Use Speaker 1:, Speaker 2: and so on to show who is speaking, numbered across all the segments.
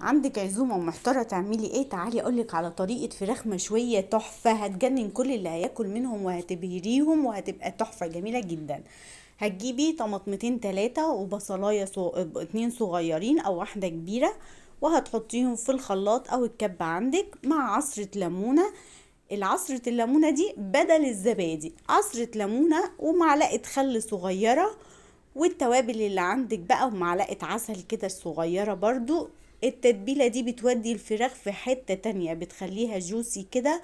Speaker 1: عندك عزومة ومحتارة تعملي ايه؟ تعالي اقولك على طريقة فراخ مشوية تحفة هتجنن كل اللي هياكل منهم وهتبهريهم وهتبقى تحفة جميلة جدا. هتجيبي طماطمتين تلاتة وبصلاية 2 صغيرين او واحدة كبيرة، وهتحطيهم في الخلاط او الكب عندك مع عصرة ليمونة. العصرة الليمونة دي بدل الزبادي، عصرة ليمونة ومعلقة خل صغيرة، والتوابل اللي عندك بقى ومعلقة عسل كده صغيرة برضو. التتبيلة دي بتودي الفراخ في حتة تانية، بتخليها جوسي كده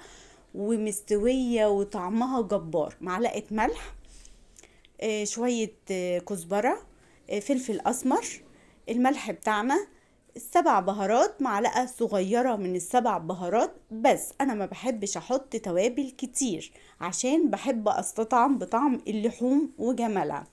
Speaker 1: ومستوية وطعمها جبار. معلقة ملح، شوية كزبرة، فلفل أسمر، الملح بتاعنا، السبع بهارات، معلقة صغيرة من السبع بهارات. بس أنا ما بحبش أحط توابل كتير عشان بحب أستطعم بطعم اللحوم وجمالها.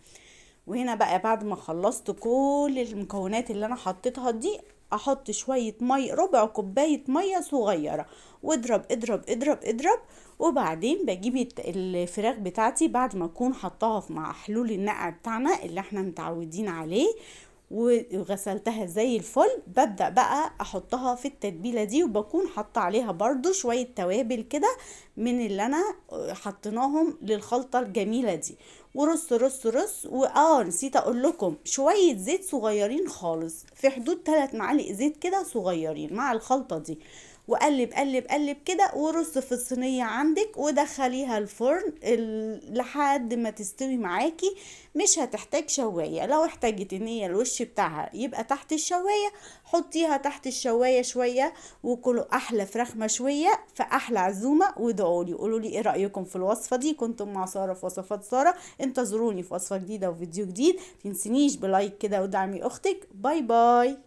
Speaker 1: وهنا بقى بعد ما خلصت كل المكونات اللي انا حطيتها دي، احط شوية مي، ربع كوباية مية صغيرة، واضرب اضرب اضرب اضرب. وبعدين بجيب الفراخ بتاعتي بعد ما اكون حطاها مع حلول النقع بتاعنا اللي احنا متعودين عليه وغسلتها زي الفل، ببدأ بقى احطها في التتبيلة دي، وبكون حاطه عليها برضو شوية توابل كده من اللي انا حطيناهم للخلطة الجميلة دي. ورص رص رص. نسيت اقول لكم شوية زيت صغيرين خالص، في حدود 3 معالق زيت كده صغيرين مع الخلطة دي. وقلب قلب قلب كده، ورص في الصينية عندك ودخليها الفرن لحد ما تستوي معاكي. مش هتحتاج شواية، لو احتاجت ان هي الوش بتاعها يبقى تحت الشواية حطيها تحت الشواية شوية. وكلوا احلى فراخ مشوية في احلى عزومة، وادعولي قولولي ايه رأيكم في الوصفة دي. كنتم مع سارة في وصفات سارة، انتظروني في وصفة جديدة وفيديو جديد. تنسنيش بلايك كده ودعمي اختك. باي باي.